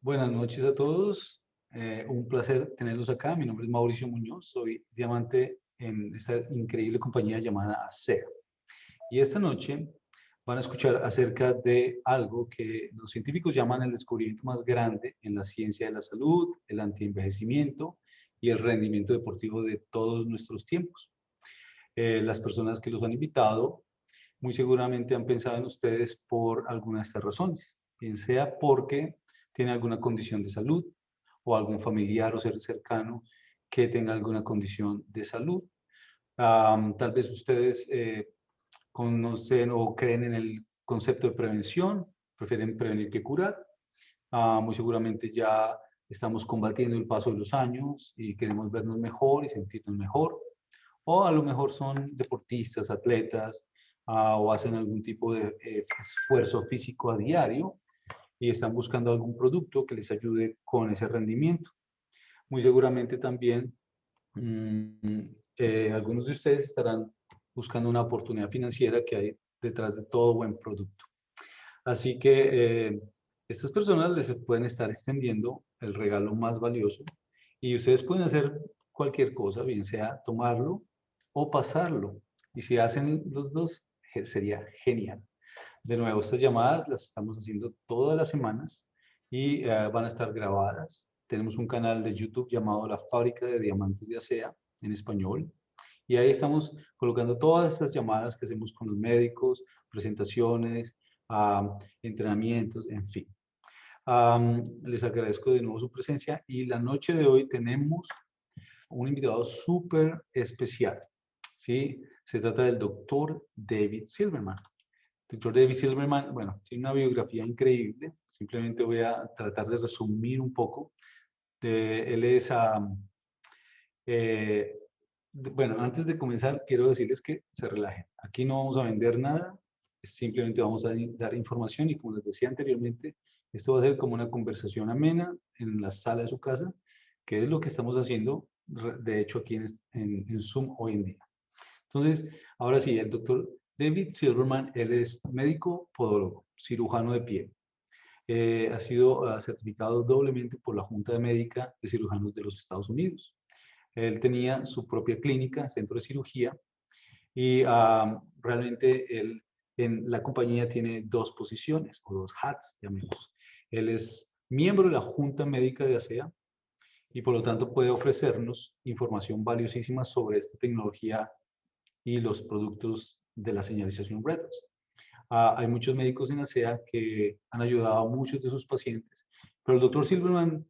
Buenas noches a todos. Un placer tenerlos acá. Mi nombre es Mauricio Muñoz. Soy diamante en esta increíble compañía llamada ASEA. Y esta noche van a escuchar acerca de algo que los científicos llaman el descubrimiento más grande en la ciencia de la salud, el antienvejecimiento y el rendimiento deportivo de todos nuestros tiempos. Las personas que los han invitado muy seguramente han pensado en ustedes por alguna de estas razones, bien sea porque tiene alguna condición de salud o algún familiar o ser cercano que tenga alguna condición de salud. Tal vez ustedes conocen o creen en el concepto de prevención, prefieren prevenir que curar. Muy seguramente ya estamos combatiendo el paso de los años y queremos vernos mejor y sentirnos mejor. O a lo mejor son deportistas, atletas, o hacen algún tipo de esfuerzo físico a diario y están buscando algún producto que les ayude con ese rendimiento. Muy seguramente también algunos de ustedes estarán buscando una oportunidad financiera que hay detrás de todo buen producto. Así que estas personas les pueden estar extendiendo el regalo más valioso y ustedes pueden hacer cualquier cosa, bien sea tomarlo o pasarlo. Y si hacen los dos, sería genial. De nuevo, estas llamadas las estamos haciendo todas las semanas y van a estar grabadas. Tenemos un canal de YouTube llamado La Fábrica de Diamantes de ASEA en español. Y ahí estamos colocando todas estas llamadas que hacemos con los médicos, presentaciones, entrenamientos, en fin. Les agradezco de nuevo su presencia y la noche de hoy tenemos un invitado súper especial. ¿Sí? Se trata del doctor David Silverman. Doctor David Silverman, bueno, tiene una biografía increíble. Simplemente voy a tratar de resumir un poco. Él es, bueno, antes de comenzar, quiero decirles que se relajen. Aquí no vamos a vender nada, simplemente vamos a dar información y como les decía anteriormente, esto va a ser como una conversación amena en la sala de su casa, que es lo que estamos haciendo, de hecho, aquí en Zoom hoy en día. Entonces, ahora sí, el doctor David Silverman, él es médico podólogo, cirujano de piel. Ha sido certificado doblemente por la Junta Médica de Cirujanos de los Estados Unidos. Él tenía su propia clínica, centro de cirugía, y realmente él en la compañía tiene dos posiciones, o dos hats, llamemos. Él es miembro de la Junta Médica de ASEA y por lo tanto puede ofrecernos información valiosísima sobre esta tecnología y los productos de la señalización retos. Hay muchos médicos en ASEA que han ayudado a muchos de sus pacientes, pero el doctor Silverman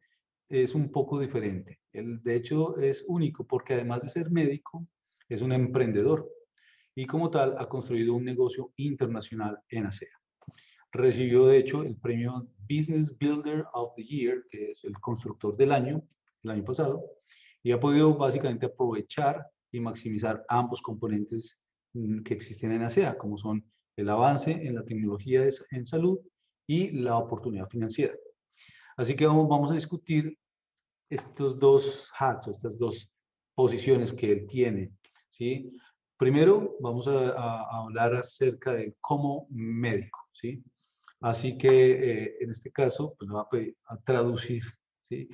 es un poco diferente. Él, de hecho, es único porque además de ser médico, es un emprendedor y como tal ha construido un negocio internacional en ASEA. Recibió, de hecho, el premio Business Builder of the Year, que es el constructor del año, el año pasado, y ha podido básicamente aprovechar y maximizar ambos componentes que existen en ASEA, como son el avance en la tecnología en salud y la oportunidad financiera. Así que vamos a discutir estos dos hats, o estas dos posiciones que él tiene, ¿sí? Primero, vamos a hablar acerca de cómo médico, ¿sí? Así que en este caso, pues lo voy a pedir a traducir, ¿sí?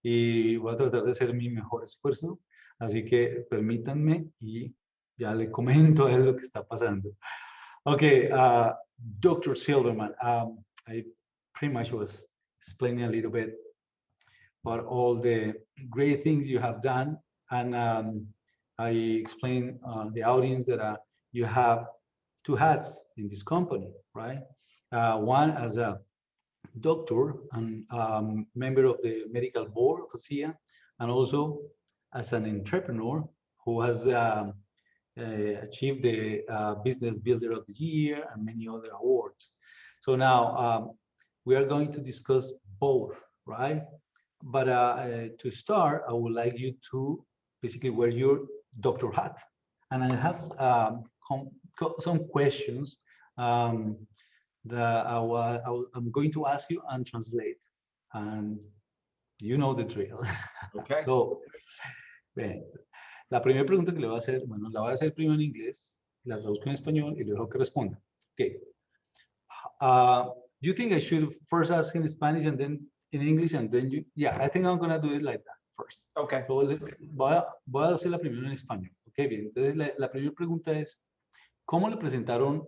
Y voy a tratar de hacer mi mejor esfuerzo. Así que permítanme y ya le comento a él lo que está pasando. Okay, Dr. Silverman, I pretty much was explaining a little bit about all the great things you have done. And I explained the audience that you have two hats in this company, right? One as a doctor and member of the medical board of ASEA, and also as an entrepreneur who has achieved the Business Builder of the Year and many other awards. So now we are going to discuss both, right? But to start, I would like you to basically wear your doctor hat. And I have some questions that I'm going to ask you and translate. And you know the drill. Okay. So, bien, la primera pregunta que le voy a hacer, bueno, la voy a hacer primero en inglés, la traduzco en español y luego que responda. Okay. You think I should first ask in Spanish and then in English and then you? Yeah, I think I'm gonna do it like that first. Okay. So voy a hacer la primera en español. Ok, bien. Entonces la primera pregunta es, ¿cómo le presentaron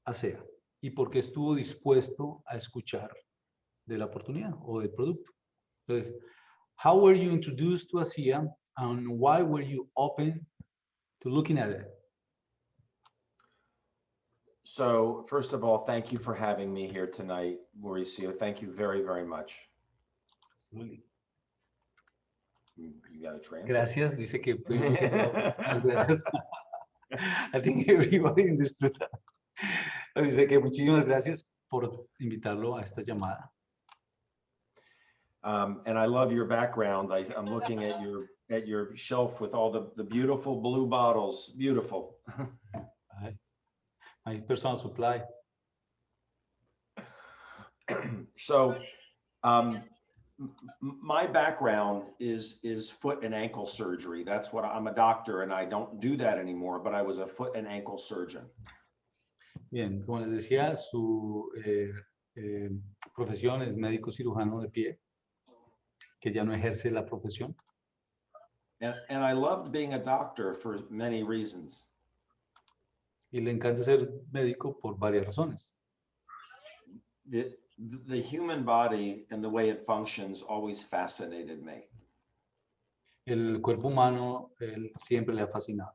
a ASEA? ¿Y por qué estuvo dispuesto a escuchar de la oportunidad o del producto? Entonces, how were you introduced to ASEA and why were you open to looking at it? So first of all, thank you for having me here tonight, Mauricio. Thank you very, very much. Absolutely. You got a transcript? Gracias, dice que primero que todo, gracias. I think everybody understood that. Dice que muchísimas gracias por invitarlo a esta llamada. And I love your background. I'm looking at your shelf with all the beautiful blue bottles. Beautiful. My personal supply. So my background is foot and ankle surgery. That's what I'm a doctor and I don't do that anymore, but I was a foot and ankle surgeon. Bien, como les decía, su profesión es médico cirujano de pie, que ya no ejerce la profesión. And I loved being a doctor for many reasons. Y le encanta ser médico por varias razones. The human body and the way it functions always fascinated me. El cuerpo humano siempre le ha fascinado.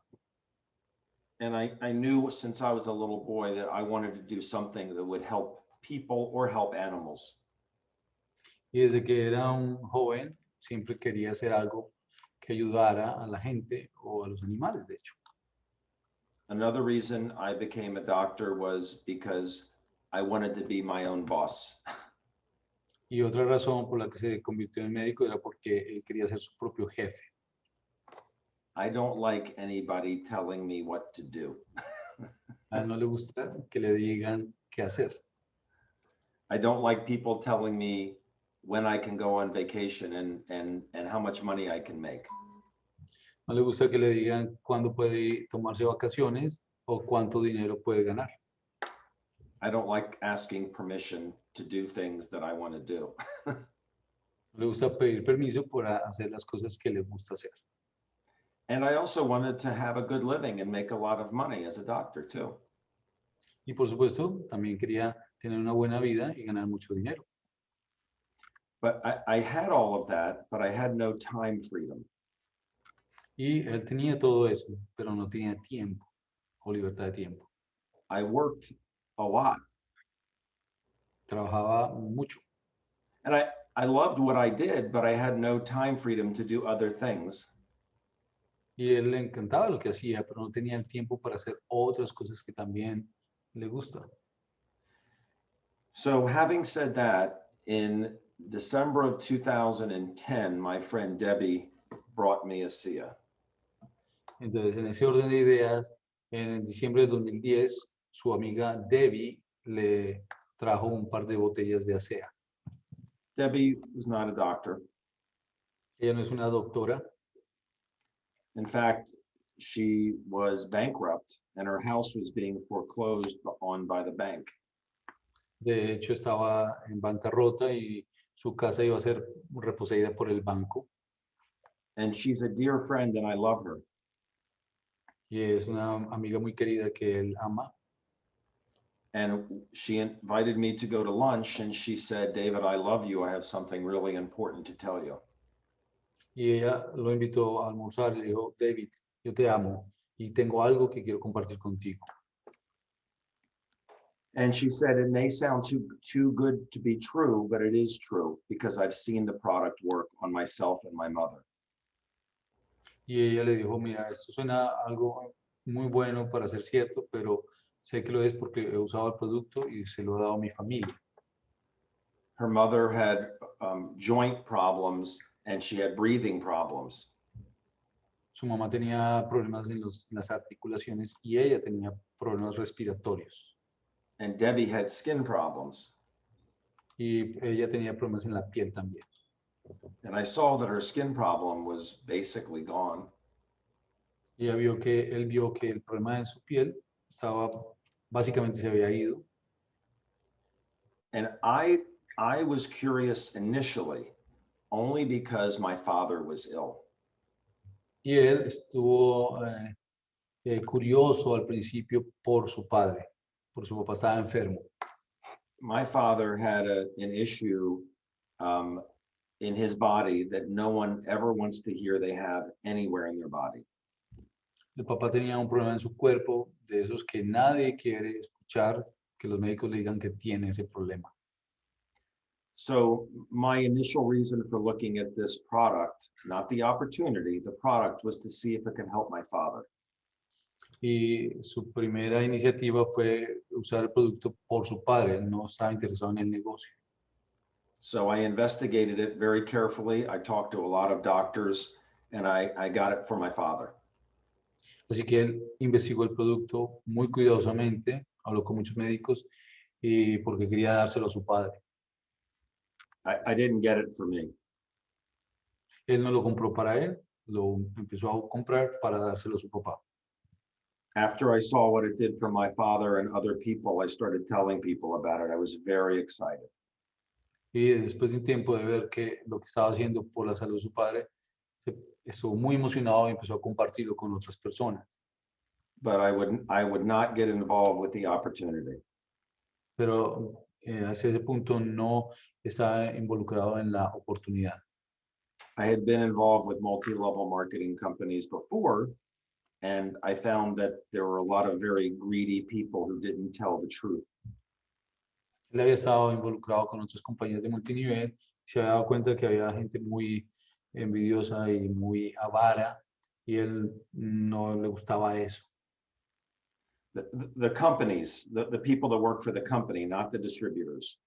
And I knew since I was a little boy that I wanted to do something that would help people or help animals. Y desde que era un joven, siempre quería hacer algo que ayudara a la gente o a los animales, de hecho. Another reason I became a doctor was because I wanted to be my own boss. Y otra razón por la que se convirtió en médico era porque él quería ser su propio jefe. I don't like anybody telling me what to do. A él no le gusta que le digan qué hacer. I don't like people telling me when I can go on vacation and how much money I can make. No le gusta que le digan cuándo puede tomarse vacaciones o cuánto dinero puede ganar. I don't like asking permission to do things that I want to do. No le gusta pedir permiso para hacer las cosas que le gusta hacer. And I also wanted to have a good living and make a lot of money as a doctor too. Y por supuesto, también quería tener una buena vida y ganar mucho dinero. But I had all of that, but I had no time freedom. Y él tenía todo eso, pero no tenía tiempo o libertad de tiempo. I worked a lot. Trabajaba mucho. And I loved what I did, but I had no time freedom to do other things. Y él le encantaba lo que hacía, pero no tenía el tiempo para hacer otras cosas que también le gustan. So having said that, in December of 2010, my friend Debbie brought me ASEA. Entonces, en ese orden de ideas, en diciembre de 2010, su amiga Debbie le trajo un par de botellas de ASEA. Debbie was not a doctor. Ella no es una doctora. In fact, she was bankrupt and her house was being foreclosed on by the bank. De hecho, estaba en bancarrota y su casa iba a ser reposeída por el banco. And she's a dear friend and I love her. Y es una amiga muy querida que él ama. And she invited me to go to lunch and she said, David, I love you. I have something really important to tell you. Y ella lo invitó a almorzar y le dijo, David, yo te amo y tengo algo que quiero compartir contigo. And she said, it may sound too good to be true, but it is true because I've seen the product work on myself and my mother. Y ella le dijo, mira, esto suena algo muy bueno para ser cierto, pero sé que lo es porque he usado el producto y se lo he dado a mi familia. Her mother had joint problems and she had breathing problems. Su mamá tenía problemas en las articulaciones y ella tenía problemas respiratorios. And Debbie had skin problems. Y ella tenía problemas en la piel también. And I saw that her skin problem was basically gone. Y él vio que el problema de su piel estaba, básicamente se había ido. And I was curious initially only because my father was ill. Y él estuvo curioso al principio por su padre, por su papá estaba enfermo. My father had an issue in his body that no one ever wants to hear they have anywhere in their body. El papá tenía un problema en su cuerpo, de esos que nadie quiere escuchar, que los médicos le digan que tiene ese problema. So my initial reason for looking at this product, not the opportunity, the product, was to see if it can help my father. Y su primera iniciativa fue usar el producto por su padre, él no estaba interesado en el negocio. So I investigated it very carefully. I talked to a lot of doctors and I got it for my father. Así que él investigó el producto muy cuidadosamente, habló con muchos médicos y porque quería dárselo a su padre. I didn't get it for me. Él no lo compró para él, lo empezó a comprar para dárselo a su papá. After I saw what it did for my father and other people, I started telling people about it. I was very excited. Y después de un tiempo de ver que lo que estaba haciendo por la salud de su padre, estuvo muy emocionado y empezó a compartirlo con otras personas. But I would not get involved with the opportunity. Pero hacia ese punto no estaba involucrado en la oportunidad. I had been involved with multi-level marketing companies before, and I found that there were a lot of very greedy people who didn't tell the truth. Él había estado involucrado con otras compañías de multinivel, se había dado cuenta que había gente muy envidiosa y muy avara, y él no le gustaba eso. The companies, the people that work for the company, not the distributors.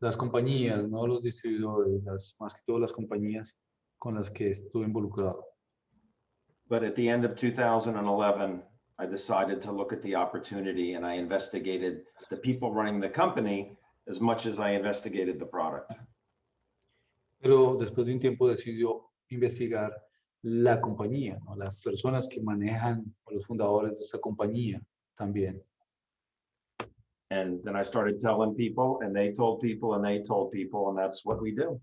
Las compañías, no los distribuidores, más que todo las compañías con las que estuve involucrado. But at the end of 2011, I decided to look at the opportunity and I investigated the people running the company as much as I investigated the product. Pero después de un tiempo decidió investigar la compañía, ¿no? Las personas que manejan, o los fundadores de esa compañía también. And then I started telling people and they told people and they told people, and that's what we do.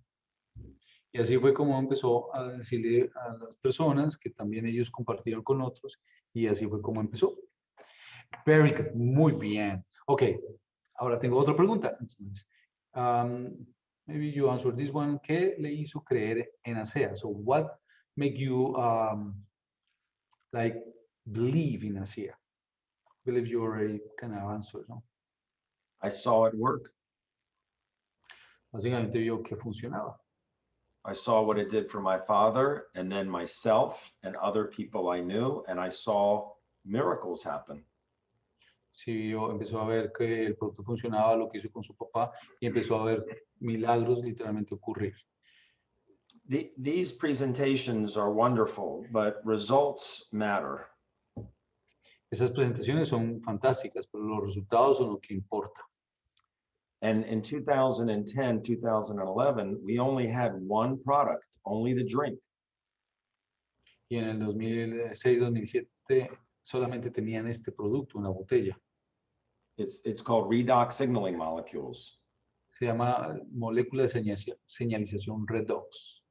Y así fue como empezó a decirle a las personas que también ellos compartieron con otros y así fue como empezó. Very good, muy bien. Ok, ahora tengo otra pregunta. Entonces, maybe you answer this one. ¿Qué le hizo creer en ASEA? So what make you like believe in ASEA? Believe you already kind of answered, ¿no? I saw it work. Básicamente vio que funcionaba. I saw what it did for my father and then myself and other people I knew, and I saw miracles happen. Sí, empezó a ver que el producto funcionaba, lo que hizo con su papá, y empezó a ver milagros literalmente ocurrir. These presentations are wonderful, but results matter. Esas presentaciones son fantásticas, pero los resultados son lo que importa. And in 2010, 2011, we only had one product, only the drink. Y en el 2006, 2007 solamente tenían este producto, una botella. It's called redox signaling molecules. Se llama molécula de señalización redox.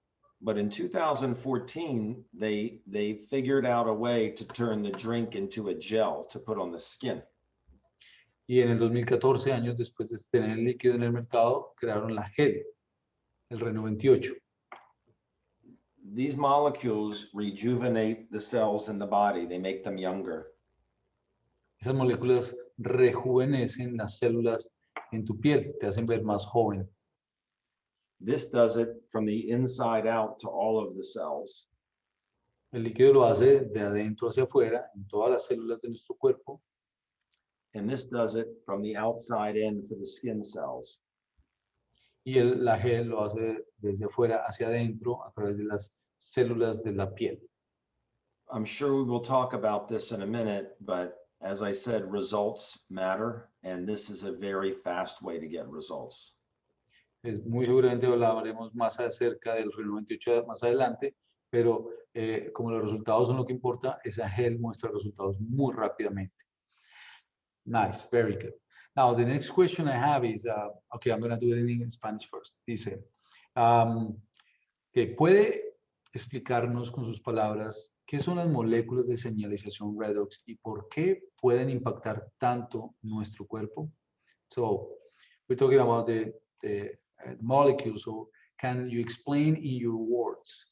But in 2014, they figured out a way to turn the drink into a gel to put on the skin. Y en el 2014, años después de tener el líquido en el mercado, crearon la gel, el Reno 28. These molecules rejuvenate the cells in the body. They make them younger. Esas moléculas rejuvenecen las células en tu piel, te hacen ver más joven. This does it from the inside out to all of the cells. El líquido lo hace de adentro hacia afuera, en todas las células de nuestro cuerpo. And this does it from the outside in for the skin cells. Y la gel lo hace desde afuera hacia adentro a través de las células de la piel. I'm sure we will talk about this in a minute, but as I said, results matter, and this is a very fast way to get results. Muy seguramente hablaremos más acerca del Reno 28 más adelante, pero como los resultados son lo que importa, esa gel muestra resultados muy rápidamente. Nice, very good. Now, the next question I have is, okay, I'm going to do it in Spanish first. Dice, que puede explicarnos con sus palabras qué son las moléculas de señalización redox y por qué pueden impactar tanto nuestro cuerpo. So, we're talking about the molecules. So, can you explain in your words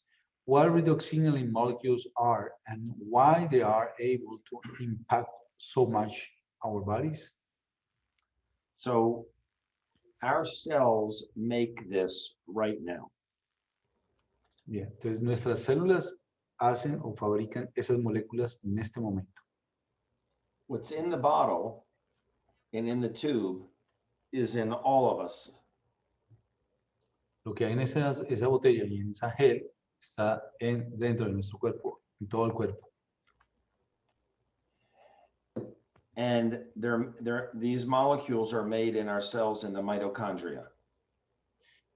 what redox signaling molecules are and why they are able to impact so much our bodies? So our cells make this right now. Bien, entonces nuestras células hacen o fabrican esas moléculas en este momento. What's in the bottle and in the tube is in all of us. Lo que hay en esa botella y en esa gel está dentro de nuestro cuerpo, en todo el cuerpo. And these molecules are made in our cells in the mitochondria.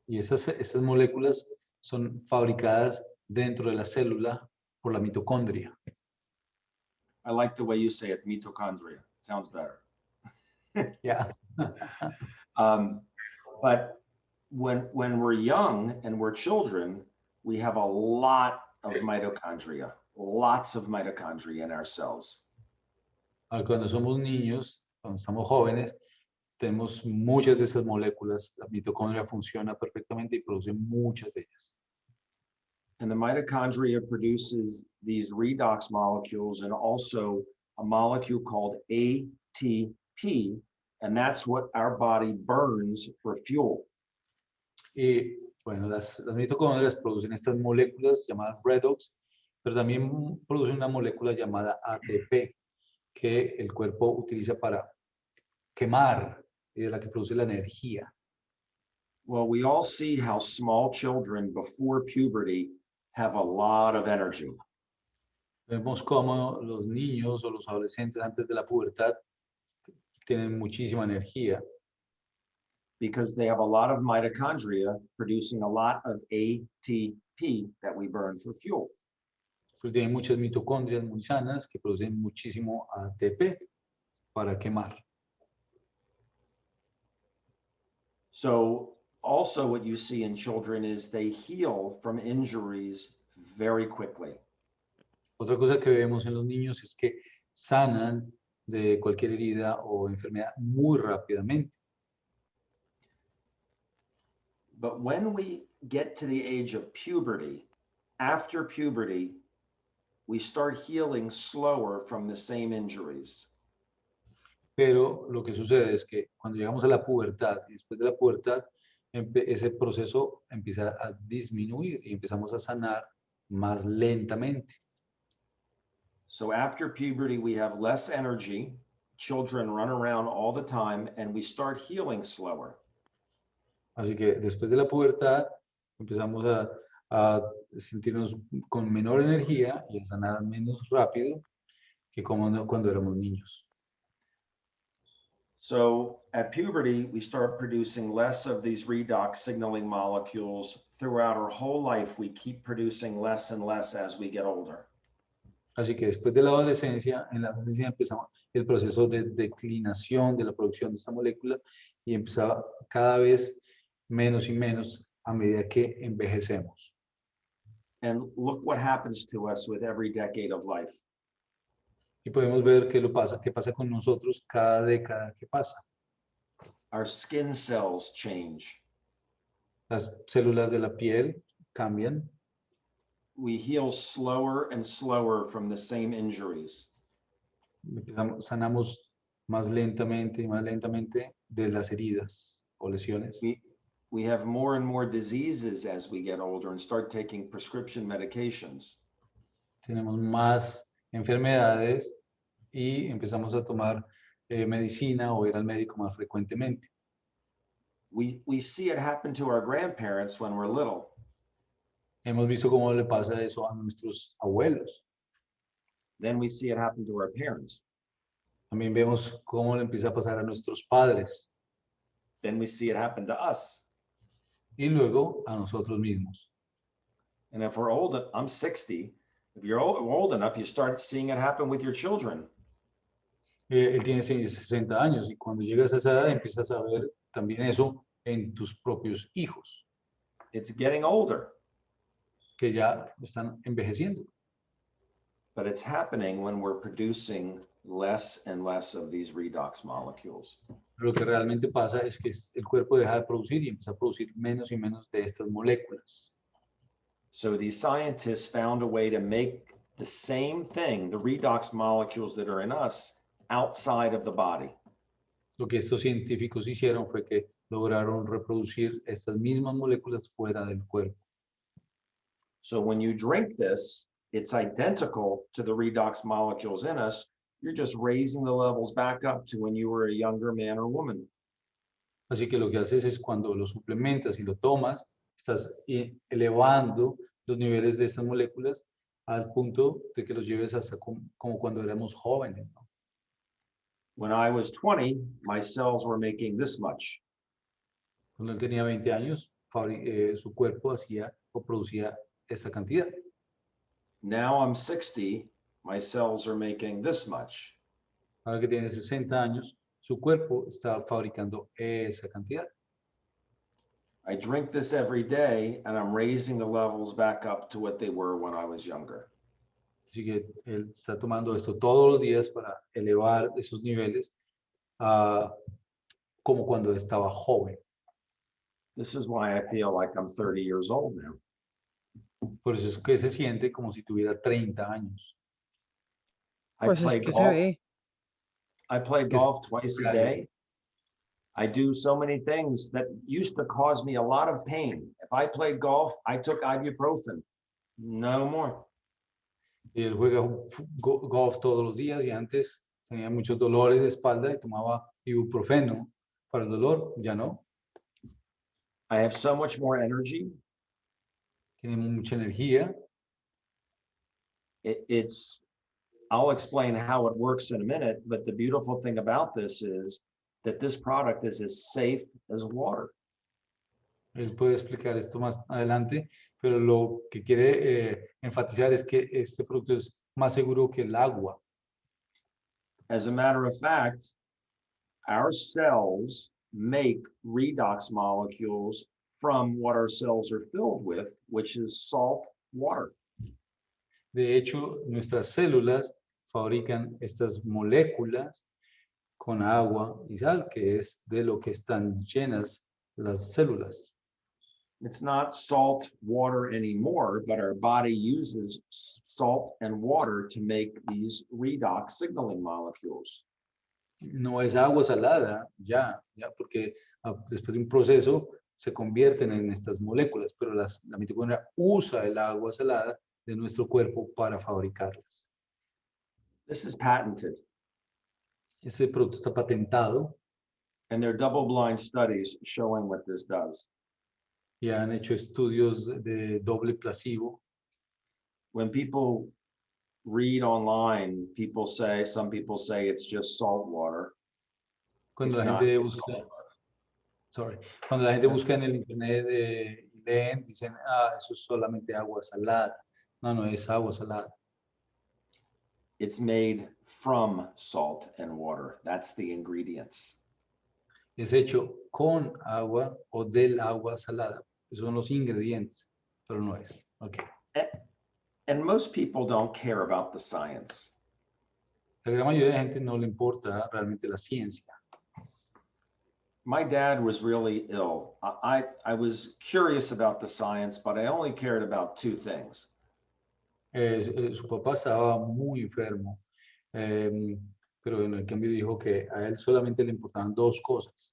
Y esas moléculas son fabricadas dentro de la célula por la mitocondria. I like the way you say it, mitochondria. Sounds better. Yeah. But when we're young and we're children, we have a lot of mitochondria, lots of mitochondria in our cells. Cuando somos niños, cuando estamos jóvenes, tenemos muchas de esas moléculas. La mitocondria funciona perfectamente y produce muchas de ellas. And the mitochondria produces these redox molecules and also a molecule called ATP, and that's what our body burns for fuel. Y bueno, las mitocondrias producen estas moléculas llamadas redox, pero también producen una molécula llamada ATP, que el cuerpo utiliza para quemar y de la que produce la energía. Well, we all see how small children before puberty have a lot of energy. Vemos cómo los niños o los adolescentes antes de la pubertad tienen muchísima energía. Because they have a lot of mitochondria producing a lot of ATP that we burn for fuel. Pues tienen muchas mitocondrias muy sanas que producen muchísimo ATP para quemar. So also what you see in children is they heal from injuries very quickly. Otra cosa que vemos en los niños es que sanan de cualquier herida o enfermedad muy rápidamente. But when we get to the age of puberty, after puberty, we start healing slower from the same injuries. Pero lo que sucede es que cuando llegamos a la pubertad y después de la pubertad, ese proceso empieza a disminuir y empezamos a sanar más lentamente. So after puberty, we have less energy. Children run around all the time and we start healing slower. Así que después de la pubertad empezamos a sentirnos con menor energía y a sanar menos rápido que cuando éramos niños. So at puberty, we start producing less of these redox signaling molecules. Throughout our whole life, we keep producing less and less as we get older. Así que después de la adolescencia, en la adolescencia empezamos el proceso de declinación de la producción de esta molécula y empezaba cada vez menos y menos a medida que envejecemos. And look what happens to us with every decade of life. Y podemos ver qué pasa con nosotros cada década que pasa. Our skin cells change. Las células de la piel cambian. We heal slower and slower from the same injuries. Sanamos más lentamente y más lentamente de las heridas o lesiones. We have more and more diseases as we get older and start taking prescription medications. Tenemos más enfermedades y empezamos a tomar medicina o ir al médico más frecuentemente. We see it happen to our grandparents when we're little. Hemos visto cómo le pasa eso a nuestros abuelos. Then we see it happen to our parents. También vemos cómo le empieza a pasar a nuestros padres. Then we see it happen to us. Y luego a nosotros mismos. And if we're old, I'm 60. If you're old enough, you start seeing it happen with your children. Él tiene 60 años y cuando llegas a esa edad empiezas a ver también eso en tus propios hijos, It's getting older, que ya están envejeciendo. but it's happening when we're producing less and less of these redox molecules. Lo que realmente pasa es que el cuerpo deja de producir y empieza a producir menos y menos de estas moléculas. So these scientists found a way to make the same thing, the redox molecules that are in us, outside of the body. Lo que estos científicos hicieron fue que lograron reproducir estas mismas moléculas fuera del cuerpo. So when you drink this, it's identical to the redox molecules in us. You're just raising the levels back up to when you were a younger man or woman. Así que lo que haces es cuando lo suplementas y lo tomas, estás elevando los niveles de estas moléculas al punto de que los lleves hasta como cuando éramos jóvenes, ¿no? When I was 20, my cells were making this much. Cuando él tenía 20 años, su cuerpo hacía o producía esta cantidad. Now I'm 60, my cells are making this much. Ahora que tiene 60 años, su cuerpo está fabricando esa cantidad. I drink this every day and I'm raising the levels back up to what they were when I was younger. Así que él está tomando esto todos los días para elevar esos niveles como cuando estaba joven. This is why I feel like I'm 30 years old now. Por eso es que se siente como si tuviera 30 años. I Pues es play que se golf. ve. I play Que golf twice a day. I do so many things that used to cause me a lot of pain. If I played golf, I took ibuprofen. No more. Y él juega golf todos los días y antes tenía muchos dolores de espalda y tomaba ibuprofeno para el dolor, ya no. I have so much more energy. Tiene mucha energía. I'll explain how it works in a minute, but the beautiful thing about this is that this product is as safe as water. Él puede explicar esto más adelante, pero lo que quiere enfatizar es que este producto es más seguro que el agua. As a matter of fact, our cells make redox molecules from what our cells are filled with, which is salt water. De hecho, nuestras células fabrican estas moléculas con agua y sal, que es de lo que están llenas las células. It's not salt water anymore, but our body uses salt and water to make these redox signaling molecules. No es agua salada, ya porque después de un proceso se convierten en estas moléculas, pero la mitocondria usa el agua salada de nuestro cuerpo para fabricarlas. This is patented. Este producto está patentado And there are double-blind studies showing what this does. y han hecho estudios de doble placebo. When people read online, some people say it's just salt water. Cuando It's la not. gente busca, cuando la gente busca en el internet y leen, dicen, eso es solamente agua salada. No, no es agua salada. It's made from salt and water. That's the ingredients. Es hecho con agua o del agua salada. Esos son los ingredientes, pero no es. Okay. And most people don't care about the science. La gran mayoría de la gente no le importa realmente la ciencia. My dad was really ill. I was curious about the science, but I only cared about two things. Su papá estaba muy enfermo, pero en el cambio dijo que a él solamente le importaban dos cosas.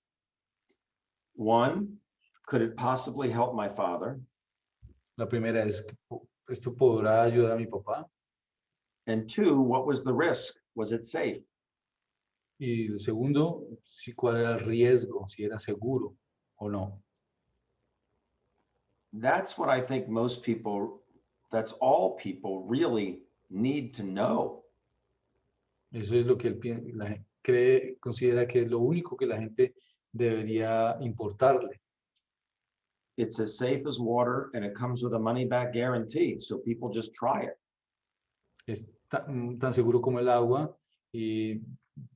One, could it possibly help my father? La primera es, ¿esto podrá ayudar a mi papá? And two, what was the risk? Was it safe? Y el segundo, cuál era el riesgo, si era seguro o no. That's what I think that's all people really need to know. Eso es lo que la gente considera que es lo único que la gente debería importarle. It's as safe as water and it comes with a money back guarantee. So people just try it. Es tan seguro como el agua y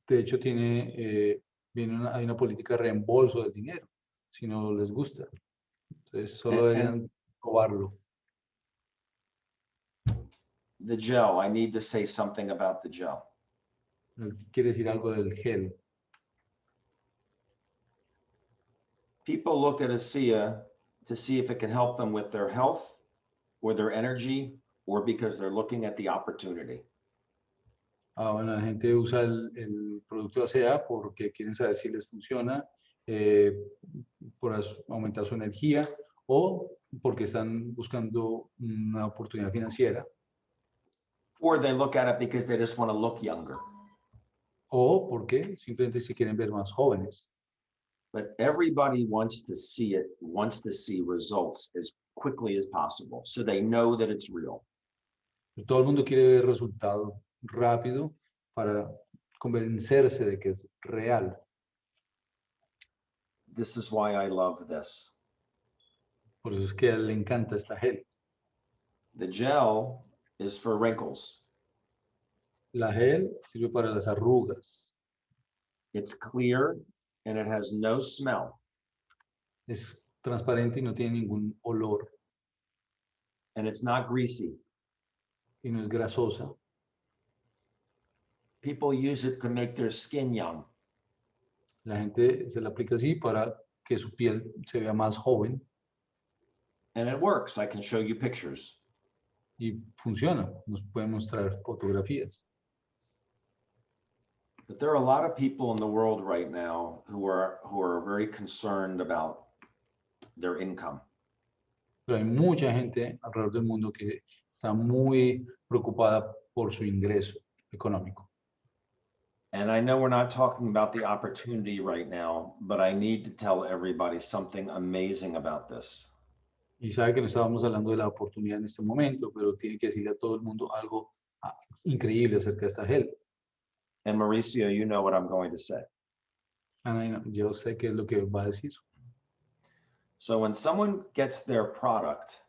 de hecho, hay una política de reembolso del dinero, si no les gusta. Entonces, solo And deberían probarlo. the gel, I need to say something about the gel. Quiere decir algo del gel. People look at ASEA to see if it can help them with their health or their energy, or because they're looking at the opportunity. Bueno, la gente usa el producto ASEA porque quieren saber si les funciona, por aumentar su energía o porque están buscando una oportunidad financiera. Or they look at it because they just want to look younger. O porque simplemente se quieren ver más jóvenes. But everybody wants to see it, wants to see results as quickly as possible, so they know that it's real. Todo el mundo quiere ver resultados rápido para convencerse de que es real. This is why I love this. Por eso es que a él le encanta esta gel. The gel is for wrinkles. La gel sirve para las arrugas. It's clear and it has no smell. Es transparente y no tiene ningún olor. And it's not greasy. Y no es grasosa. People use it to make their skin young. La gente se la aplica así para que su piel se vea más joven. And it works. I can show you pictures. Y funciona. Nos pueden mostrar fotografías. But there are a lot of people in the world right now who are very concerned about their income. Pero hay mucha gente alrededor del mundo que está muy preocupada por su ingreso económico. And I know we're not talking about the opportunity right now, but I need to tell everybody something amazing about this. Y sabe que no estábamos hablando de la oportunidad en este momento, pero tiene que decirle a todo el mundo algo increíble acerca de esta gel. And Mauricio, you know what I'm going to say. Ana, yo sé qué es lo que va a decir. So when someone gets their product,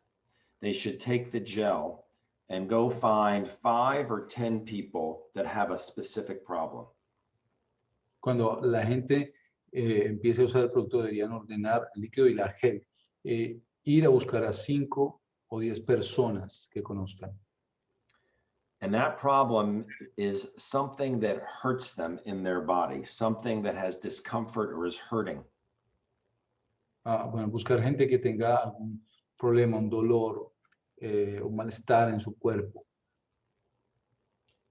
they should take the gel and go find 5 or 10 people that have a specific problem. Cuando la gente empiece a usar el producto, deberían ordenar el líquido y la gel. Ir a buscar a 5 o 10 personas que conozcan. And that problem is something that hurts them in their body, something that has discomfort or is hurting. Bueno, buscar gente que tenga algún problema, un dolor, un malestar en su cuerpo.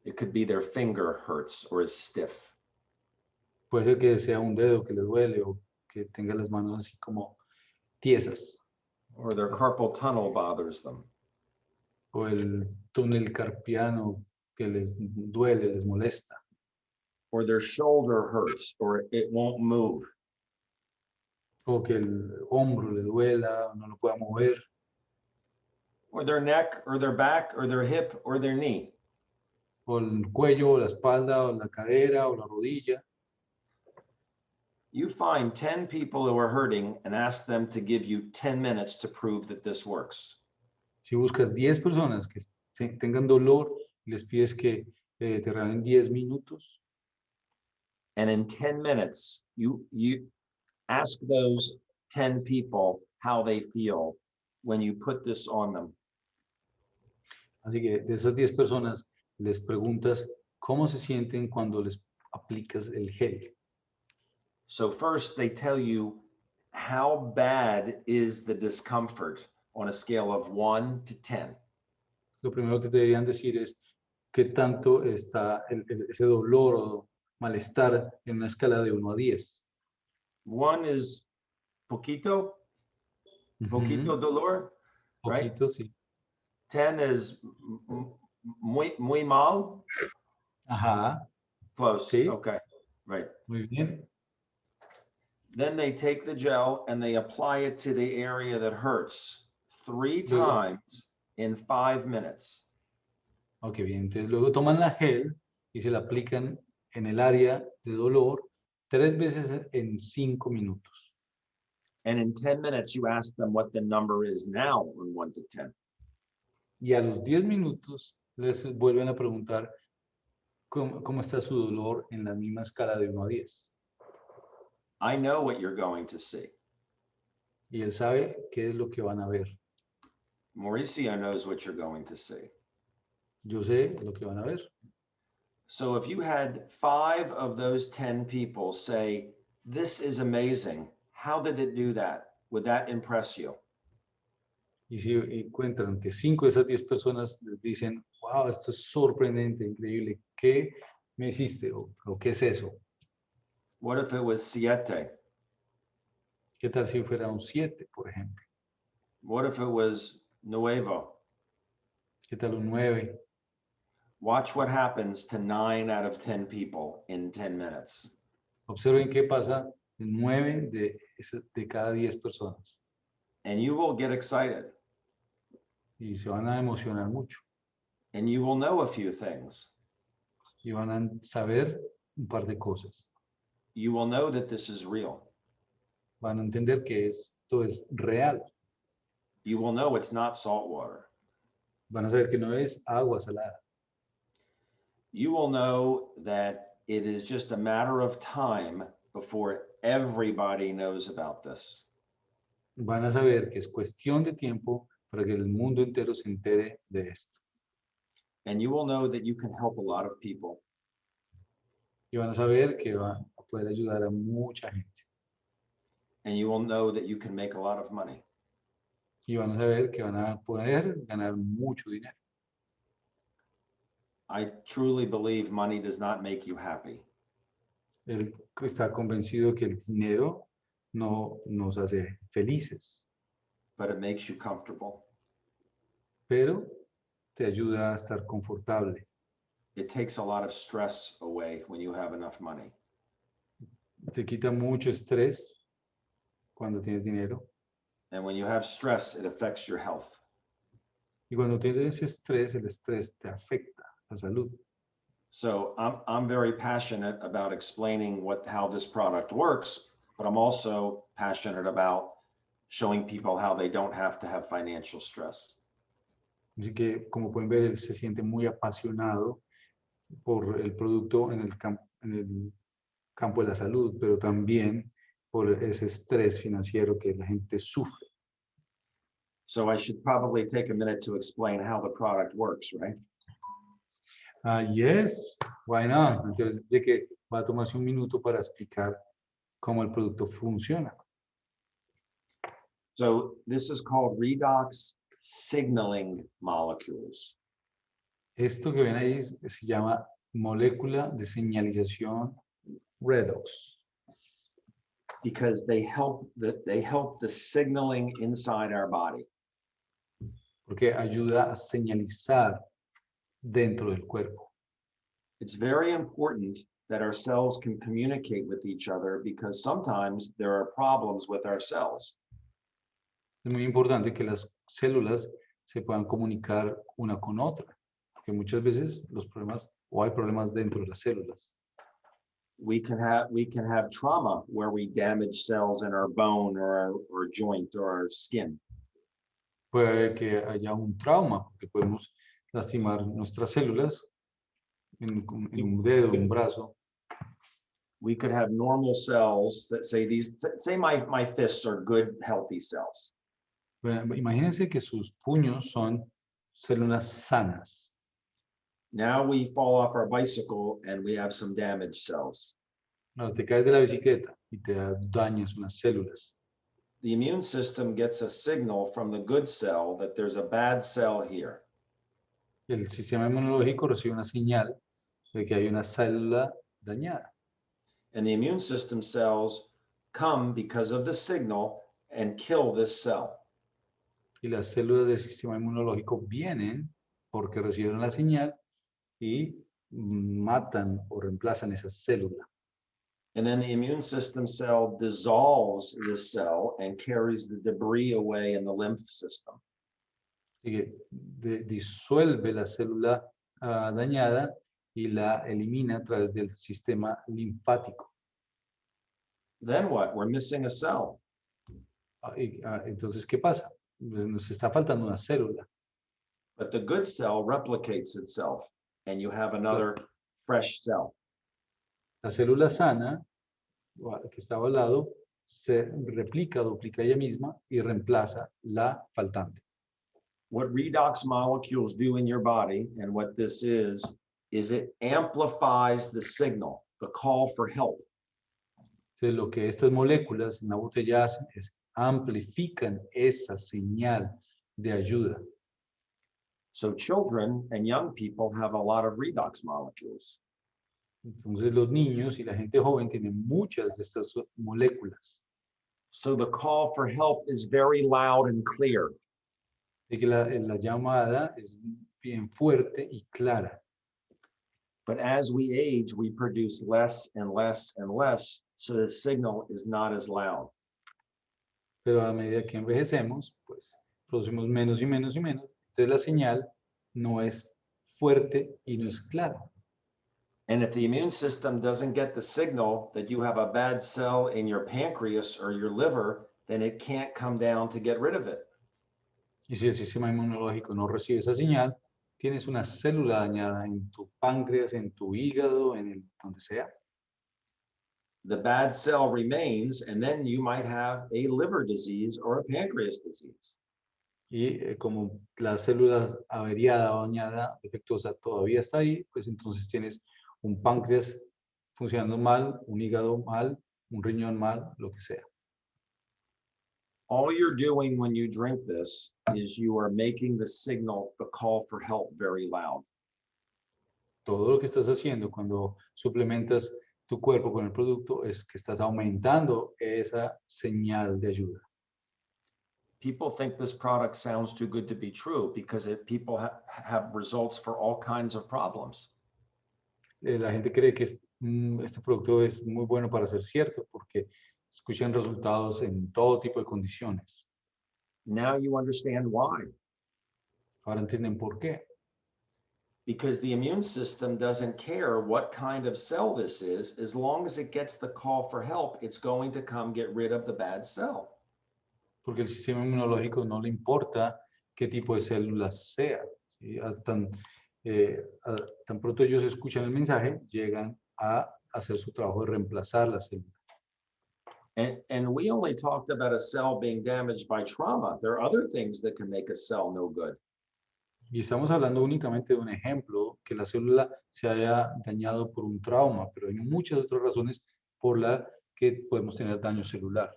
It could be their finger hurts or is stiff. Puede ser que sea un dedo que le duele o que tenga las manos así como tiesas. Or their carpal tunnel bothers them. O el túnel carpiano que les duele, les molesta. Or their shoulder hurts or it won't move. O que el hombro le duela, no lo pueda mover. Or their neck or their back or their hip or their knee. O el cuello, o la espalda, o la cadera, o la rodilla. You find 10 people who are hurting and ask them to give you 10 minutes to prove that this works. Si buscas 10 personas que tengan dolor, les pides que te regalen 10 minutos. And in 10 minutes, you ask those 10 people how they feel when you put this on them. Así que de esas 10 personas, les preguntas cómo se sienten cuando les aplicas el gel. So first, they tell you how bad is the discomfort on a scale of 1 to 10. Lo primero que te deberían decir es qué tanto está ese dolor o malestar en una escala de 1 a 10. 1 is poquito dolor, right? Poquito, sí. 10 is muy mal. Ajá. Close. Sí. Okay, right. Muy bien. Then they take the gel and they apply it to the area that hurts 3 times in 5 minutes. Ok, bien. Entonces luego toman la gel y se la aplican en el área de dolor 3 veces en 5 minutos. And in 10 minutes, you ask them what the number is now on 1 to 10. Y a los 10 minutos les vuelven a preguntar cómo está su dolor en la misma escala de 1 a 10. I know what you're going to see. Y él sabe qué es lo que van a ver. Mauricio knows what you're going to see. Yo sé lo que van a ver. So if you had 5 of those 10 people say, this is amazing, how did it do that? Would that impress you? Y si encuentran que 5 de esas 10 personas les dicen, wow, esto es sorprendente, increíble, ¿qué me hiciste? ¿O qué es eso? What if it was siete? ¿Qué tal si fuera un 7, por ejemplo? What if it was nuevo? ¿Qué tal un 9? Watch what happens to 9 out of 10 people in 10 minutes. Observen qué pasa en 9 de cada 10 personas. And you will get excited. Y se van a emocionar mucho. And you will know a few things. Y van a saber un par de cosas. You will know that this is real. Van a entender que esto es real. You will know it's not salt water. Van a saber que no es agua salada. You will know that it is just a matter of time before everybody knows about this. Van a saber que es cuestión de tiempo para que el mundo entero se entere de esto. And you will know that you can help a lot of people. Y van a saber que van a poder ayudar a mucha gente. And you will know that you can make a lot of money. Y van a saber que van a poder ganar mucho dinero. I truly believe money does not make you happy. Él está convencido que el dinero no nos hace felices, But it makes you comfortable. pero te ayuda a estar confortable. It takes a lot of stress away when you have enough money. Te quita mucho estrés cuando tienes dinero. And when you have stress, it affects your health. Y cuando tienes estrés, el estrés te afecta la salud. So I'm very passionate about explaining how this product works, but I'm also passionate about showing people how they don't have to have financial stress. Así que, como pueden ver, él se siente muy apasionado por el producto en el campo de la salud, pero también por ese estrés financiero que la gente sufre. So I should probably take a minute to explain how the product works, right? Yes, why not? Entonces, de que va a tomarse un minuto para explicar cómo el producto funciona. So this is called redox signaling molecules. Esto que ven ahí se llama molécula de señalización redox, Because they help the signaling inside our body. porque ayuda a señalizar dentro del cuerpo. It's very important that our cells can communicate with each other because sometimes there are problems with our cells. Es muy importante que las células se puedan comunicar una con otra, porque muchas veces los problemas o hay problemas dentro de las células. We can have trauma where we damage cells in our bone or our joint or our skin. Puede que haya un trauma, porque podemos lastimar nuestras células en un dedo, en un brazo. We could have normal cells that say my fists are good, healthy cells. Bueno, imagínense que sus puños son células sanas. Now we fall off our bicycle and we have some damaged cells. Ahora te caes de la bicicleta y te dañas unas células. The immune system gets a signal from the good cell that there's a bad cell here. El sistema inmunológico recibe una señal de que hay una célula dañada. And the immune system cells come because of the signal and kill this cell. Y las células del sistema inmunológico vienen porque recibieron la señal y matan o reemplazan esa célula. And then the immune system cell dissolves this cell and carries the debris away in the lymph system. Así que disuelve la célula dañada y la elimina a través del sistema linfático. Then what? We're missing a cell. Entonces, ¿qué pasa? Pues nos está faltando una célula. But the good cell replicates itself and you have another fresh cell. La célula sana, que estaba al lado, se replica, duplica ella misma y reemplaza la faltante. What redox molecules do in your body, and what this is it amplifies the signal, the call for help. Entonces, lo que estas moléculas en la botella hacen es amplifican esa señal de ayuda. So children and young people have a lot of redox molecules. Entonces, los niños y la gente joven tienen muchas de estas moléculas. So the call for help is very loud and clear. De que la llamada es bien fuerte y clara. But as we age, we produce less and less and less, so the signal is not as loud. Pero a medida que envejecemos, pues producimos menos y menos y menos. Entonces la señal no es fuerte y no es clara. And if the immune system doesn't get the signal that you have a bad cell in your pancreas or your liver, then it can't come down to get rid of it. Y si el sistema inmunológico no recibe esa señal, tienes una célula dañada en tu páncreas, en tu hígado, donde sea. The bad cell remains, and then you might have a liver disease or a pancreas disease. Y como la célula averiada, dañada, defectuosa todavía está ahí, pues entonces tienes un páncreas funcionando mal, un hígado mal, un riñón mal, lo que sea. All you're doing when you drink this is you are making the signal, the call for help, very loud. Todo lo que estás haciendo cuando suplementas tu cuerpo con el producto es que estás aumentando esa señal de ayuda. People think this product sounds too good to be true because people have results for all kinds of problems. La gente cree que este producto es muy bueno para ser cierto porque escuchan resultados en todo tipo de condiciones. Now you understand why. Ahora entienden por qué. Because the immune system doesn't care what kind of cell this is. As long as it gets the call for help, it's going to come get rid of the bad cell. Porque el sistema inmunológico no le importa qué tipo de células sea. ¿Sí? Tan pronto ellos escuchan el mensaje, llegan a hacer su trabajo de reemplazar la célula. And we only talked about a cell being damaged by trauma. There are other things that can make a cell no good. Y estamos hablando únicamente de un ejemplo, que la célula se haya dañado por un trauma, pero hay muchas otras razones por las que podemos tener daño celular.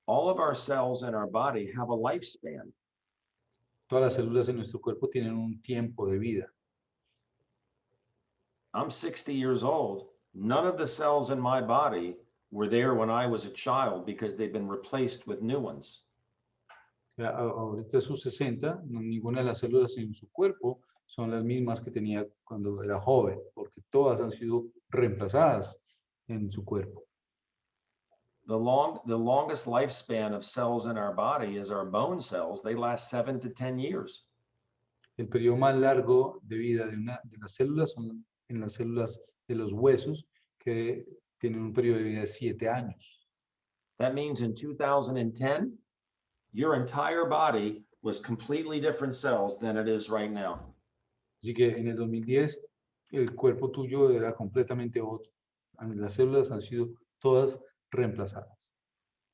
All of our cells in our body have a lifespan. Todas las células en nuestro cuerpo tienen un tiempo de vida. I'm 60 years old. None of the cells in my body were there when I was a child because they've been replaced with new ones. Ahorita a sus 60, ninguna de las células en su cuerpo son las mismas que tenía cuando era joven, porque todas han sido reemplazadas en su cuerpo. The longest lifespan of cells in our body is our bone cells. They last 7 to 10 years. El periodo más largo de vida de las células son en las células de los huesos, que tienen un periodo de vida de 7 años. That means in 2010, your entire body was completely different cells than it is right now. Así que en el 2010, el cuerpo tuyo era completamente otro. Las células han sido todas reemplazadas.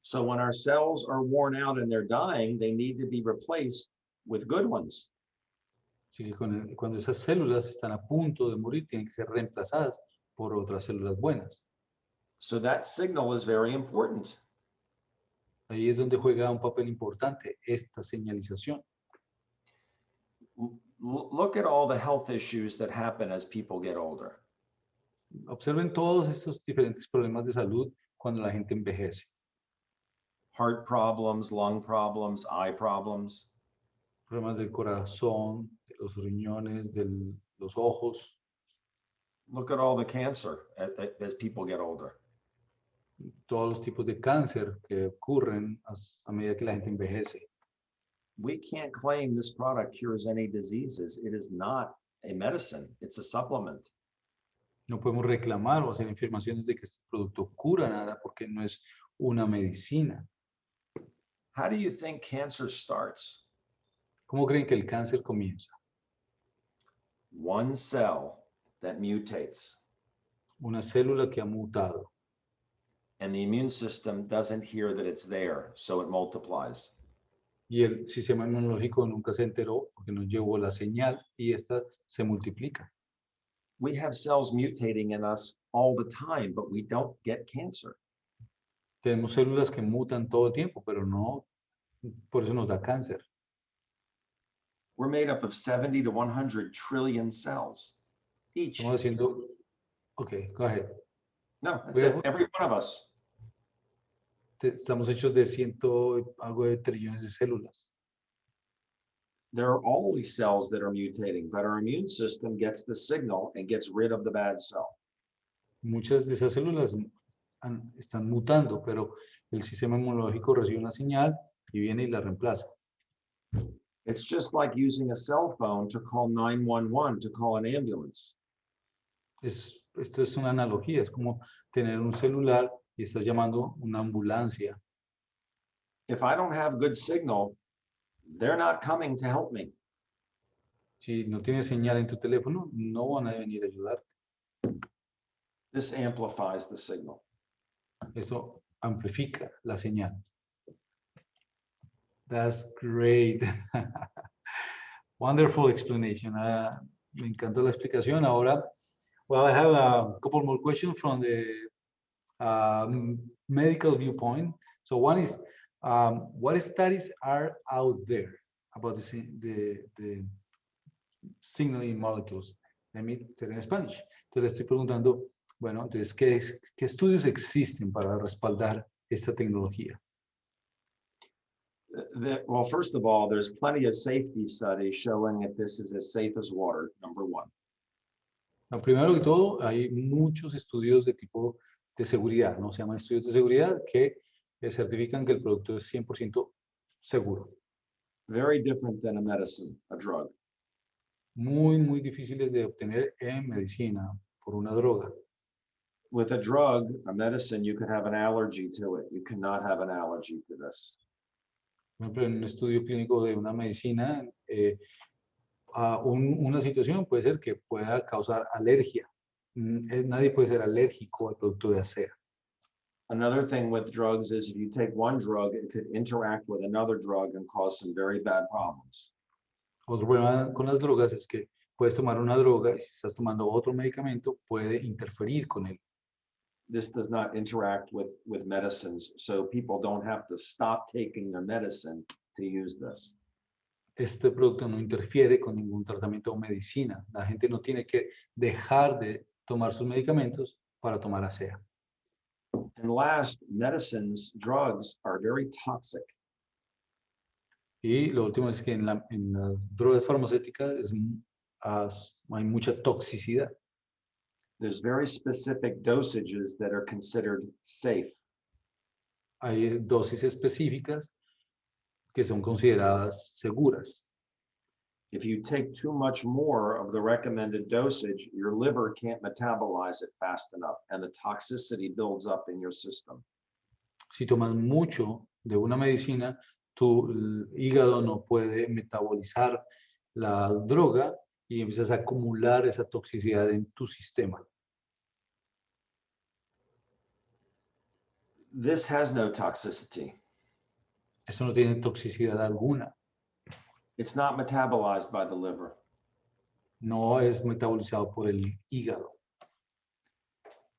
So when our cells are worn out and they're dying, they need to be replaced with good ones. Así que cuando esas células están a punto de morir, tienen que ser reemplazadas por otras células buenas. So that signal is very important. Ahí es donde juega un papel importante esta señalización. Look at all the health issues that happen as people get older. Observen todos estos diferentes problemas de salud cuando la gente envejece. Heart problems, lung problems, eye problems. Problemas del corazón, de los riñones, de los ojos. Look at all the cancer as people get older. Todos los tipos de cáncer que ocurren a medida que la gente envejece. We can't claim this product cures any diseases. It is not a medicine. It's a supplement. No podemos reclamar o hacer afirmaciones de que este producto cura nada porque no es una medicina. How do you think cancer starts? ¿Cómo creen que el cáncer comienza? One cell that mutates. Una célula que ha mutado. And the immune system doesn't hear that it's there, so it multiplies. Y el sistema inmunológico nunca se enteró porque no llevó la señal y esta se multiplica. We have cells mutating in us all the time, but we don't get cancer. Tenemos células que mutan todo el tiempo, pero no, por eso nos da cáncer. We're made up of 70 to 100 trillion cells each. Estamos haciendo, ok, go ahead. No, that's it. Every one of us. Estamos hechos de algo de trillones de células. There are always cells that are mutating, but our immune system gets the signal and gets rid of the bad cell. Muchas de esas células están mutando, pero el sistema inmunológico recibe una señal y viene y la reemplaza. It's just like using a cell phone to call 911 to call an ambulance. Esto es una analogía, es como tener un celular y estás llamando una ambulancia. If I don't have good signal, they're not coming to help me. Si no tienes señal en tu teléfono, no van a venir a ayudarte. This amplifies the signal. Eso amplifica la señal. That's great. Wonderful explanation. Me encantó la explicación. Ahora, well, I have a couple more questions from the medical viewpoint. So one is, what studies are out there about the signaling molecules? Let me say it in Spanish. Entonces le estoy preguntando, bueno, entonces, ¿qué estudios existen para respaldar esta tecnología? Well, first of all, there's plenty of safety studies showing that this is as safe as water, number one. No, primero que todo, hay muchos estudios de tipo de seguridad, ¿no? Se llaman estudios de seguridad que certifican que el producto es 100% seguro. Very different than a medicine, a drug. Muy, muy difíciles de obtener en medicina por una droga. With a drug, a medicine, you could have an allergy to it. You cannot have an allergy to this. Por ejemplo, en un estudio clínico de una medicina, una situación puede ser que pueda causar alergia. Nadie puede ser alérgico al producto de ASEA. Another thing with drugs is if you take one drug, it could interact with another drug and cause some very bad problems. Otro problema con las drogas es que puedes tomar una droga y si estás tomando otro medicamento puede interferir con él. This does not interact with medicines, so people don't have to stop taking their medicine to use this. Este producto no interfiere con ningún tratamiento o medicina. La gente no tiene que dejar de tomar sus medicamentos para tomar ASEA. And last, medicines, drugs are very toxic. Y lo último es que en las drogas farmacéuticas hay mucha toxicidad. There's very specific dosages that are considered safe. Hay dosis específicas que son consideradas seguras. If you take too much more of the recommended dosage, your liver can't metabolize it fast enough, and the toxicity builds up in your system. Si tomas mucho de una medicina, tu hígado no puede metabolizar la droga y empiezas a acumular esa toxicidad en tu sistema. This has no toxicity. Eso no tiene toxicidad alguna. It's not metabolized by the liver. No es metabolizado por el hígado.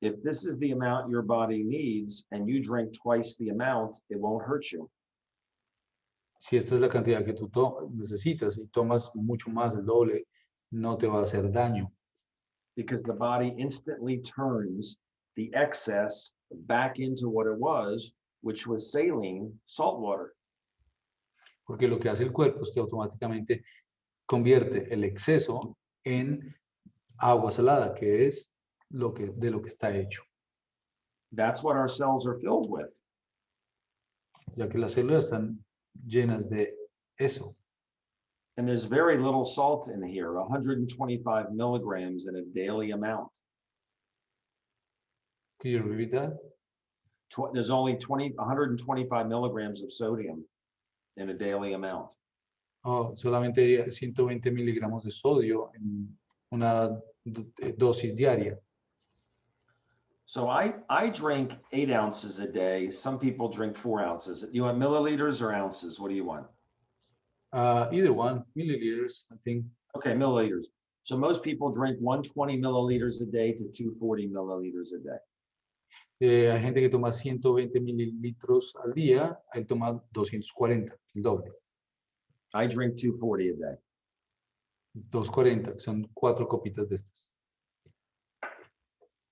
If this is the amount your body needs and you drink twice the amount, it won't hurt you. Si esta es la cantidad que tú necesitas y tomas mucho más, el doble, no te va a hacer daño. Because the body instantly turns the excess back into what it was, which was saline, salt water. Porque lo que hace el cuerpo es que automáticamente convierte el exceso en agua salada, que es de lo que está hecho. That's what our cells are filled with. Ya que las células están llenas de eso. And there's very little salt in here, 125 milligrams in a daily amount. Can you repeat that? There's only 125 milligrams of sodium in a daily amount. Oh, solamente 120 miligramos de sodio una dosis diaria. So I drink 8 ounces a day. Some people drink 4 ounces. You want milliliters or ounces? What do you want? Either one, milliliters, I think. Okay, milliliters. So most people drink 120 milliliters a day to 240 milliliters a day. Hay gente que toma 120 mililitros al día, él toma 240, el doble. I drink 240 a day. 240, son 4 copitas de estas.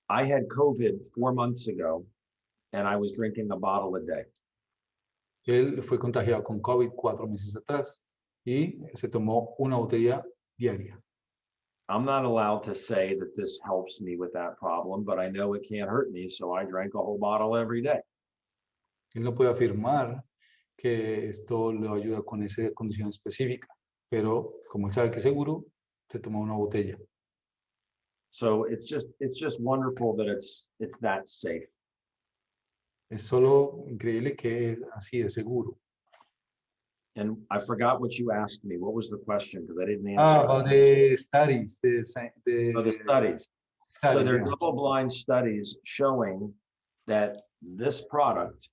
I had COVID 4 months ago, and I was drinking a bottle a day. Él fue contagiado con COVID 4 meses atrás y se tomó una botella diaria. I'm not allowed to say that this helps me with that problem, but I know it can't hurt me, so I drank a whole bottle every day. Él no puede afirmar que esto le ayuda con esa condición específica, pero como él sabe que es seguro, se toma una botella. So it's just wonderful that it's that safe. Es solo increíble que es así de seguro. And I forgot what you asked me. What was the question? Because I didn't answer. About the studies, Oh, the studies. So studies, there are yeah. double-blind studies showing that this product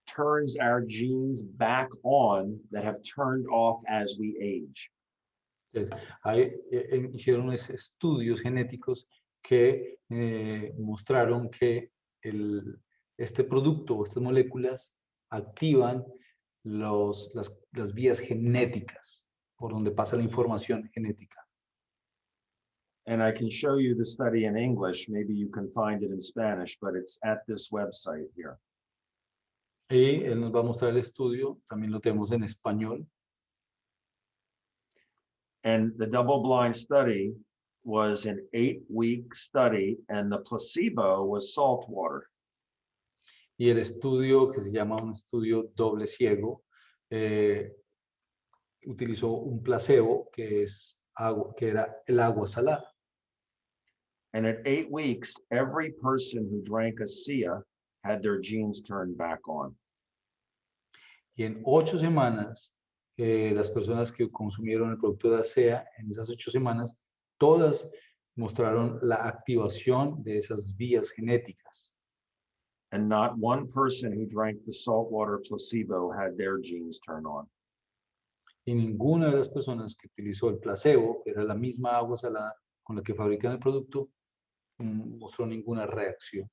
turns our genes back on that have turned off as we age. Entonces, hicieron unos estudios genéticos que mostraron que este producto o estas moléculas activan las vías genéticas por donde pasa la información genética. And I can show you the study in English. Maybe you can find it in Spanish, but it's at this website here. Y él nos va a mostrar el estudio, también lo tenemos en español. And the double-blind study was an 8-week study, and the placebo was salt water. Y el estudio, que se llama un estudio doble ciego, utilizó un placebo que era el agua salada. And at 8 weeks, every person who drank ASEA had their genes turned back on. Y en 8 semanas, las personas que consumieron el producto de ASEA, en esas 8 semanas, todas mostraron la activación de esas vías genéticas. And not one person who drank the saltwater placebo had their genes turned on. Y ninguna de las personas que utilizó el placebo, que era la misma agua salada con la que fabrican el producto, mostró ninguna reacción.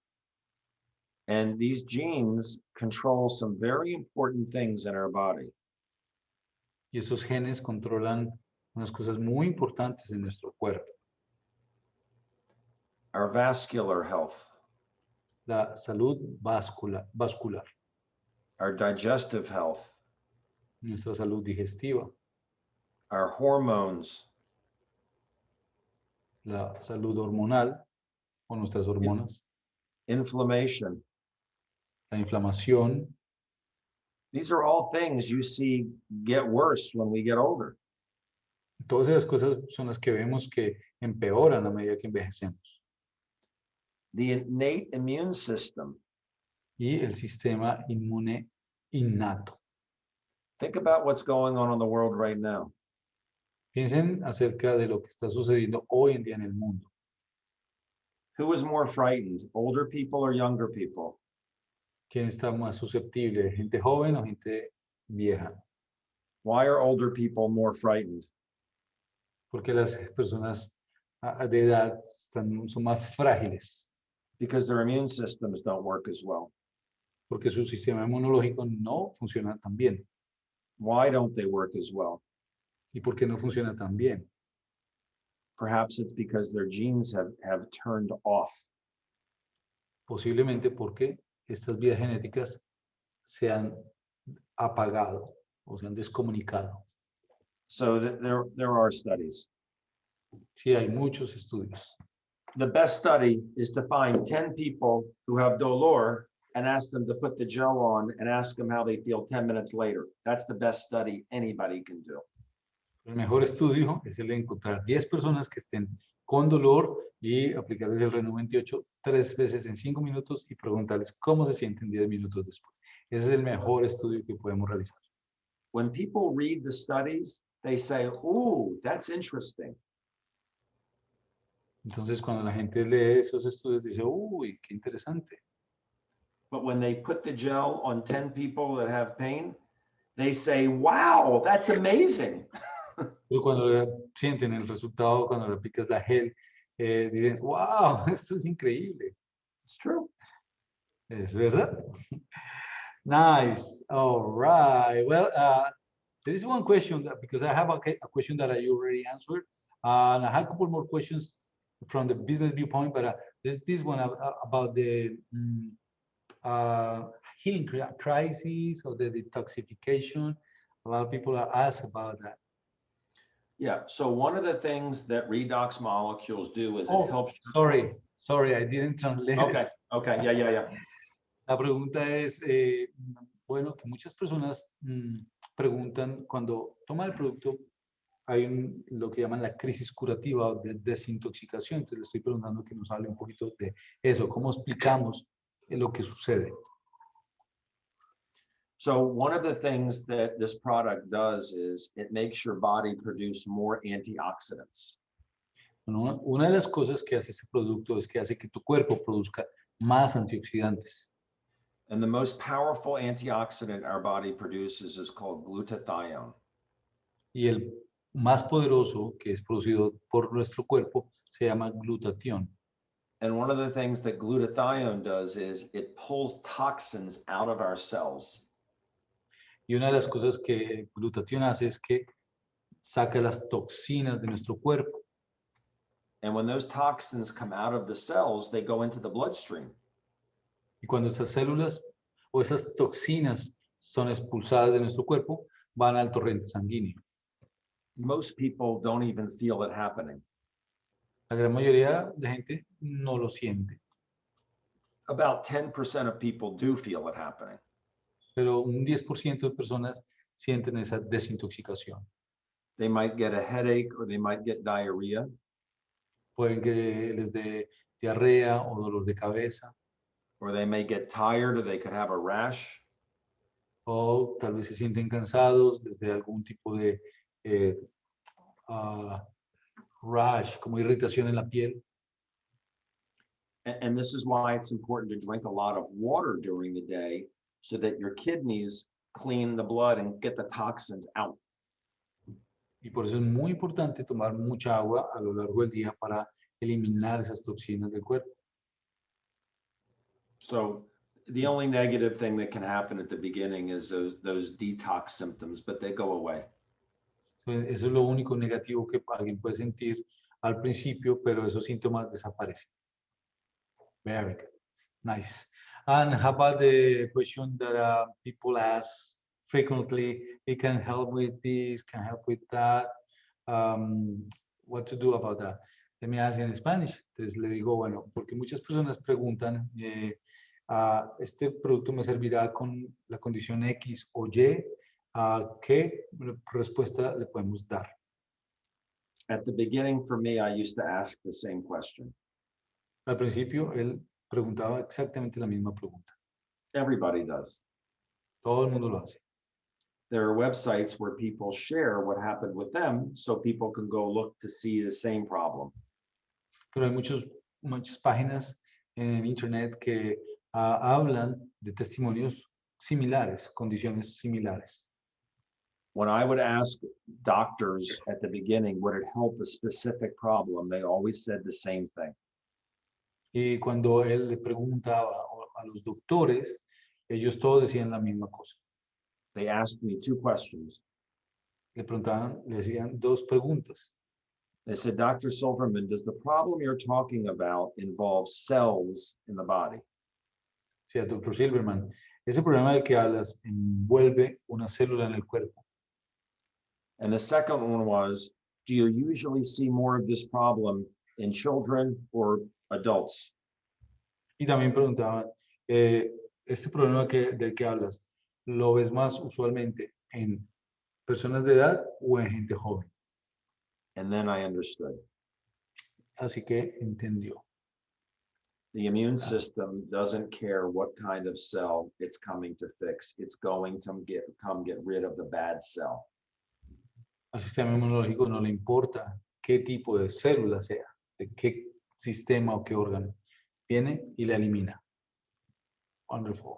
And these genes control some very important things in our body. Y esos genes controlan unas cosas muy importantes en nuestro cuerpo. Our vascular health, La salud vascular, our digestive health, nuestra salud digestiva, our hormones, la salud hormonal o nuestras hormonas, inflammation. la inflamación. These are all things you see get worse when we get older. Todas esas cosas son las que vemos que empeoran a medida que envejecemos. The innate immune system. Y el sistema inmune innato. Think about what's going on in the world right now. Piensen acerca de lo que está sucediendo hoy en día en el mundo. Who is more frightened, older people or younger people? ¿Quién está más susceptible? ¿Gente joven o gente vieja? Why are older people more frightened? Porque las personas de edad son más frágiles. Because their immune systems don't work as well. Porque su sistema inmunológico no funciona tan bien. Why don't they work as well? ¿Y por qué no funciona tan bien? Perhaps it's because their genes have turned off. Posiblemente porque estas vías genéticas se han apagado o se han descomunicado. So there are studies. Sí, hay muchos estudios. The best study is to find 10 people who have dolor and ask them to put the gel on and ask them how they feel 10 minutes later. That's the best study anybody can do. El mejor estudio es el de encontrar 10 personas que estén con dolor y aplicarles el Reno 28 3 veces en 5 minutos y preguntarles cómo se sienten 10 minutos después. Ese es el mejor estudio que podemos realizar. When people read the studies, they say, "Ooh, that's interesting." Entonces, cuando la gente lee esos estudios, dice, uy, qué interesante. But when they put the gel on 10 people that have pain, they say, wow, that's amazing. Pero cuando sienten el resultado, cuando le aplicas la gel, dicen, wow, esto es increíble. It's true. ¿Es verdad? Nice. All right. Well, there is one question because I have a question that I already answered. And I have a couple more questions from the business viewpoint, but there's this one about the healing crisis or the detoxification. A lot of people are asked about that. Yeah. So one of the things that redox molecules do is it helps. Sorry, I didn't translate. Okay. Okay. Yeah. La pregunta es, bueno, que muchas personas preguntan cuando toman el producto, hay lo que llaman la crisis curativa o de desintoxicación. Entonces le estoy preguntando que nos hable un poquito de eso, cómo explicamos lo que sucede. So one of the things that this product does is it makes your body produce more antioxidants. Bueno, una de las cosas que hace este producto es que hace que tu cuerpo produzca más antioxidantes. And the most powerful antioxidant our body produces is called glutathione. Y el más poderoso que es producido por nuestro cuerpo se llama glutatión. And one of the things that glutathione does is it pulls toxins out of our cells. Y una de las cosas que el glutatión hace es que saca las toxinas de nuestro cuerpo. And when those toxins come out of the cells, they go into the bloodstream. Y cuando esas células o esas toxinas son expulsadas de nuestro cuerpo, van al torrente sanguíneo. Most people don't even feel it happening. La gran mayoría de gente no lo siente, About 10% of people do feel it happening. pero un 10% de personas sienten esa desintoxicación. They might get a headache or they might get diarrhea. Pueden que les dé diarrea o dolor de cabeza, Or they may get tired or they could have a rash. o tal vez se sienten cansados desde algún tipo de rash, como irritación en la piel. And this is why it's important to drink a lot of water during the day so that your kidneys clean the blood and get the toxins out. Y por eso es muy importante tomar mucha agua a lo largo del día para eliminar esas toxinas del cuerpo. So the only negative thing that can happen at the beginning is those detox symptoms, but they go away. Entonces, eso es lo único negativo que alguien puede sentir al principio, pero esos síntomas desaparecen. Very good. Nice. And how about the question that people ask frequently? It can help with this, can help with that. What to do about that? Let me ask in Spanish. Entonces le digo, bueno, porque muchas personas preguntan, ¿este producto me servirá con la condición X o Y? ¿Qué respuesta le podemos dar? At the beginning, for me, I used to ask the same question. Al principio, él preguntaba exactamente la misma pregunta. Everybody does. Todo el mundo lo hace. There are websites where people share what happened with them so people can go look to see the same problem. Pero hay muchas páginas en Internet que hablan de testimonios similares, condiciones similares. When I would ask doctors at the beginning, would it help a specific problem? They always said the same thing. Y cuando él le preguntaba a los doctores, ellos todos decían la misma cosa. They asked me two questions. Le preguntaban, le hacían dos preguntas. They said, Dr. Silverman, does the problem you're talking about involve cells in the body? Sí, doctor Silverman, ese problema del que hablas envuelve una célula en el cuerpo. And the second one was, do you usually see more of this problem in children or adults? Y también preguntaban, este problema del que hablas, ¿lo ves más usualmente en personas de edad o en gente joven? And then I understood. Así que entendió. The immune system doesn't care what kind of cell it's coming to fix. It's going to come get rid of the bad cell. Al sistema inmunológico no le importa qué tipo de célula sea, de qué sistema o qué órgano. Viene y la elimina. Wonderful.